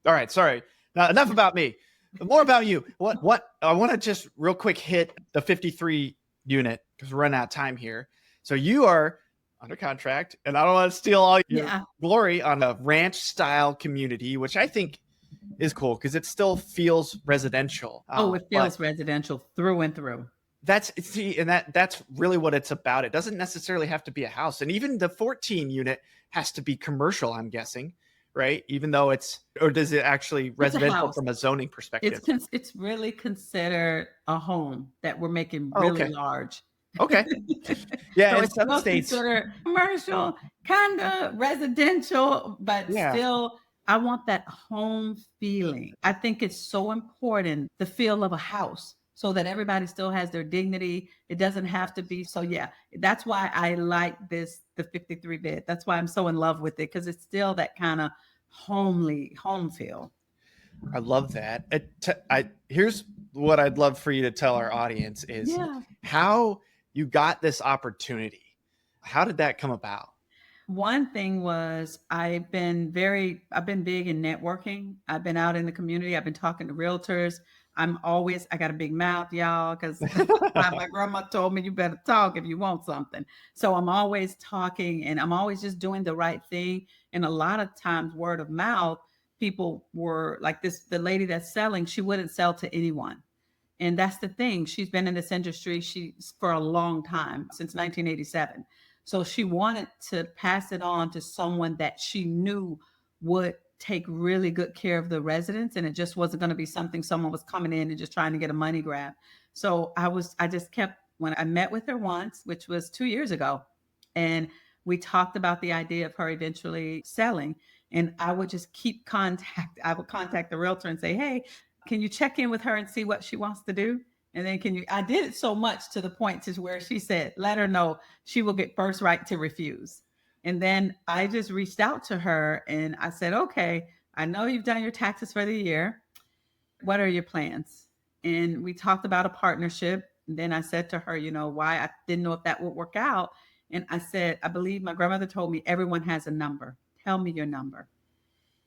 all right. Sorry. Now, enough about me. More about you. What I want to just real quick hit the 53 unit because we're running out of time here. So you are under contract, and I don't want to steal all your glory on a ranch style community, which I think is cool because it still feels residential. It feels residential through and through. That's really what it's about. It doesn't necessarily have to be a house, and even the 14 unit has to be commercial, I'm guessing. Right? Even though or does it actually residential from a zoning perspective? It's really considered a home that we're making really large. Okay. Yeah. So in it's some states, considered commercial, kind of residential, but still, I want that home feeling. I think it's so important, the feel of a house, so that everybody still has their dignity. It doesn't have to be. So that's why I like the 53 bed. That's why I'm so in love with it, because it's still that kind of homely home feel. I love that. Here's what I'd love for you to tell our audience is how you got this opportunity. How did that come about? One thing was I've been big in networking. I've been out in the community. I've been talking to realtors. I got a big mouth, y'all, because my grandma told me you better talk if you want something. So I'm always talking and I'm always just doing the right thing. And a lot of times word of mouth, people were like the lady that's selling, she wouldn't sell to anyone. And that's the thing. She's been in this industry for a long time, since 1987. So she wanted to pass it on to someone that she knew would take really good care of the residents, and it just wasn't going to be something someone was coming in and just trying to get a money grab. So I just kept, when I met with her once, which was 2 years ago, and we talked about the idea of her eventually selling, and I would just keep contact. I would contact the realtor and say, hey, can you check in with her and see what she wants to do? And then I did it so much to the point to where she said, let her know she will get first right to refuse. And then I just reached out to her and I said, okay, I know you've done your taxes for the year. What are your plans? And we talked about a partnership. And then I said to her, why I didn't know if that would work out. And I said, I believe my grandmother told me everyone has a number. Tell me your number.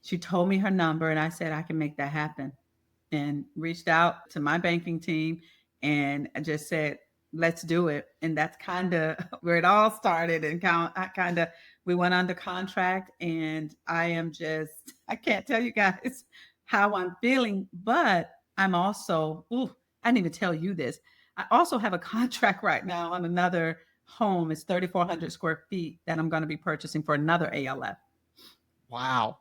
She told me her number and I said, I can make that happen. And reached out to my banking team and I just said, let's do it. And that's kind of where it all started. And we went under contract and I can't tell you guys how I'm feeling, but I'm also, I didn't even tell you this. I also have a contract right now on another home. It's 3,400 square feet that I'm going to be purchasing for another ALF. Wow.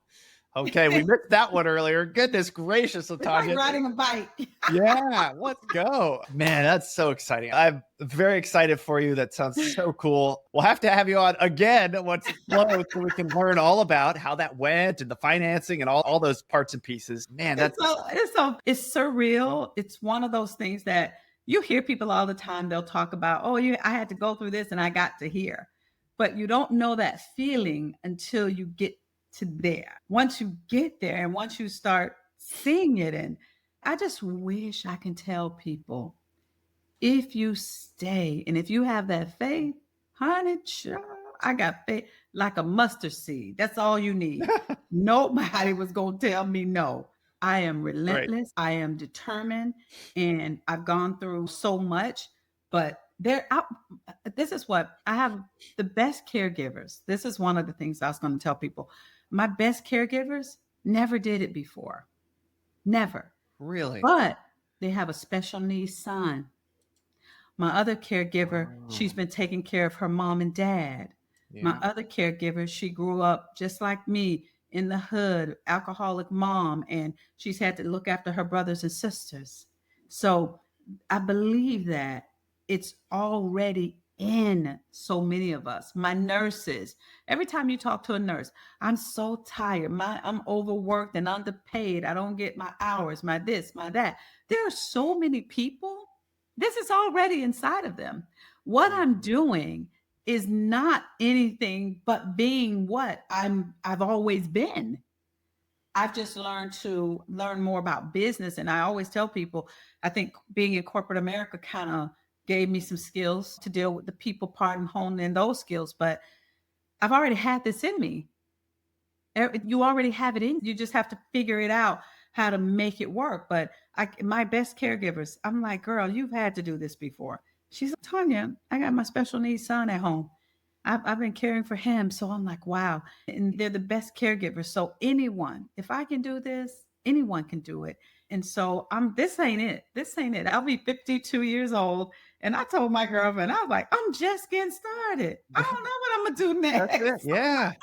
Okay, we missed that one earlier. Goodness gracious, Latonia. It's like riding a bike. Yeah, let's go. Man, that's so exciting. I'm very excited for you. That sounds so cool. We'll have to have you on again once it's closed so we can learn all about how that went and the financing and all those parts and pieces. Man, it's surreal. It's one of those things that you hear people all the time. They'll talk about, I had to go through this and I got to here. But you don't know that feeling until you get to there. Once you get there and once you start seeing it, and I just wish I can tell people, if you stay and if you have that faith, honey, I got faith like a mustard seed. That's all you need. Nobody was going to tell me no. I am relentless. Right. I am determined, and I've gone through so much, but this is what I have, the best caregivers. This is one of the things I was going to tell people. My best caregivers never did it before. Never. Really? But they have a special needs son. My other caregiver, she's been taking care of her mom and dad. Yeah. My other caregiver, she grew up just like me in the hood, alcoholic mom, and she's had to look after her brothers and sisters. So I believe that it's already in so many of us. My nurses, every time you talk to a nurse, I'm so tired. I'm overworked and underpaid. I don't get my hours, my this, my that. There are so many people This is already inside of them. What I'm doing is not anything but being what I've always been. I've just learned to learn more about business. And I always tell people, I think being in corporate America kind of gave me some skills to deal with the people part and hone in those skills. But I've already had this in me. You already have it in. You just have to figure it out how to make it work. But my best caregivers, I'm like, girl, you've had to do this before. She's like, Tanya, I got my special needs son at home. I've been caring for him. So I'm like, wow. And they're the best caregivers. So anyone, if I can do this, anyone can do it. And so this ain't it. This ain't it. I'll be 52 years old. And I told my girlfriend, I was like, I'm just getting started. I don't know what I'm gonna do next. That's it. Yeah.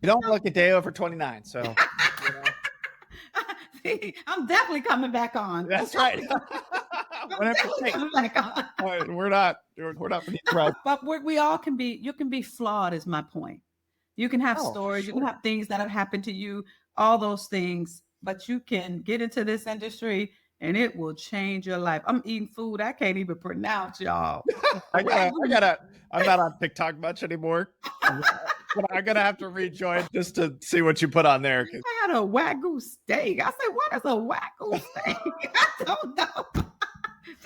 You don't look a day over 29. So you know. See, I'm definitely coming back on. That's right. Coming back on. We're not beneath right. But we all can be, you can be flawed is my point. You can have stories, sure. you can have things that have happened to you, all those things, but you can get into this industry and it will change your life. I'm eating food I can't even pronounce, y'all. I'm not on TikTok much anymore. But I'm gonna have to rejoin just to see what you put on there. I had a Wagyu steak. I said, what is a Wagyu steak? I don't know.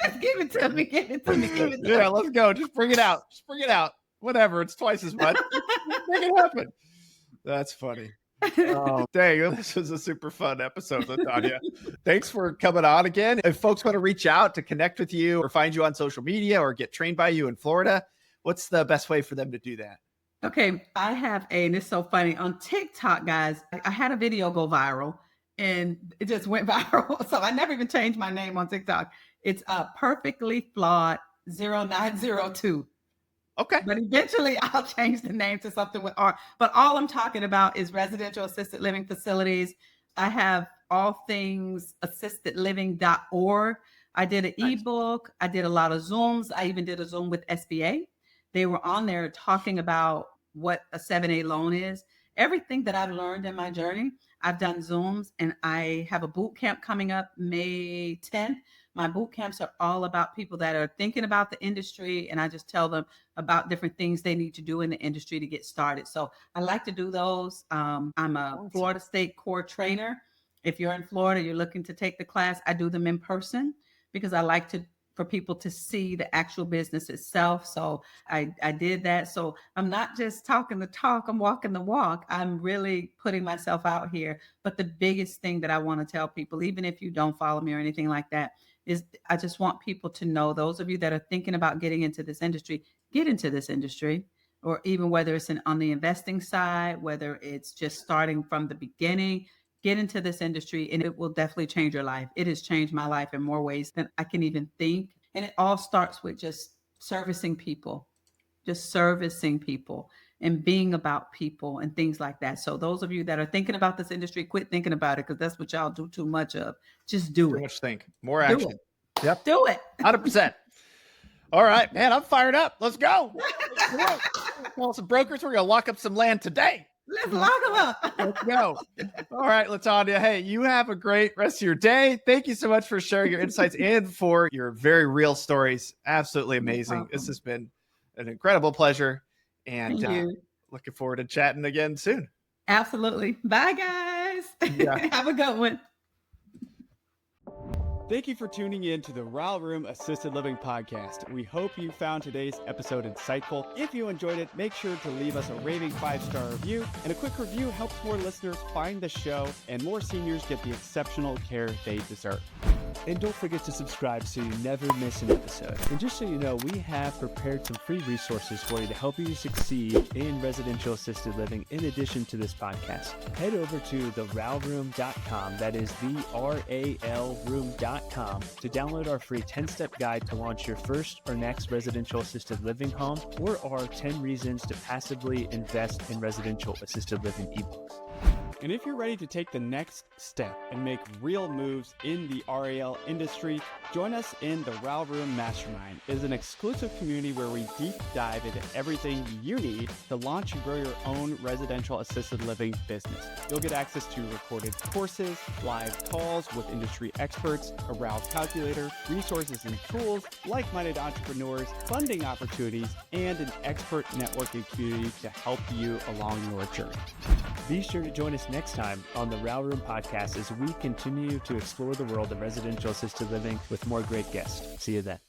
Just give it to me. Give it to me. Give it to me. Yeah, let's go. Just bring it out. Just bring it out. Whatever. It's twice as much. Make it happen. That's funny. Oh, dang. This was a super fun episode, Latonia. Thanks for coming on again. If folks want to reach out to connect with you or find you on social media or get trained by you in Florida, what's the best way for them to do that? Okay, I have and it's so funny on TikTok, guys. I had a video go viral and it just went viral. So I never even changed my name on TikTok. It's perfectly flawed 0902. Okay. But eventually I'll change the name to something with R. But all I'm talking about is residential assisted living facilities. I have all things assistedliving.org. I did an ebook. I did a lot of Zooms. I even did a Zoom with SBA. They were on there talking about what a 7A loan is. Everything that I've learned in my journey, I've done Zooms, and I have a boot camp coming up May 10th. My boot camps are all about people that are thinking about the industry, and I just tell them about different things they need to do in the industry to get started. So I like to do those. I'm a Florida State core trainer. If you're in Florida, you're looking to take the class, I do them in person because I like for people to see the actual business itself. So I did that. So I'm not just talking the talk, I'm walking the walk. I'm really putting myself out here. But the biggest thing that I want to tell people, even if you don't follow me or anything like that, is I just want people to know, those of you that are thinking about getting into this industry, get into this industry, or even whether it's on the investing side, whether it's just starting from the beginning, get into this industry and it will definitely change your life. It has changed my life in more ways than I can even think. And it all starts with just servicing people and being about people and things like that. So those of you that are thinking about this industry, quit thinking about it because that's what y'all do too much of. Just do it. Too much think. More action. Yep. Do it. 100%. All right, man, I'm fired up. Let's go. Call some brokers. We're going to lock up some land today. Let's lock them up. Let's go. All right, Latonia. Hey, you have a great rest of your day. Thank you so much for sharing your insights and for your very real stories. Absolutely amazing. This has been an incredible pleasure. And looking forward to chatting again soon. Absolutely. Bye, guys. Yeah. Have a good one. Thank you for tuning in to the RAL Room Assisted Living Podcast. We hope you found today's episode insightful. If you enjoyed it, make sure to leave us a raving 5-star review. And a quick review helps more listeners find the show and more seniors get the exceptional care they deserve. And don't forget to subscribe so you never miss an episode. And just so you know, we have prepared some free resources for you to help you succeed in residential assisted living in addition to this podcast. Head over to theralroom.com, that is the RAL room.com, to download our free 10-step guide to launch your first or next residential assisted living home, or our 10 reasons to passively invest in residential assisted living ebooks. And if you're ready to take the next step and make real moves in the RAL industry, join us in the RAL Room Mastermind. It is an exclusive community where we deep dive into everything you need to launch and grow your own residential assisted living business. You'll get access to recorded courses, live calls with industry experts, a RAL calculator, resources and tools, like-minded entrepreneurs, funding opportunities, and an expert networking community to help you along your journey. Be sure to join us next time on the RAL Room podcast as we continue to explore the world of residential assisted living with more great guests. See you then.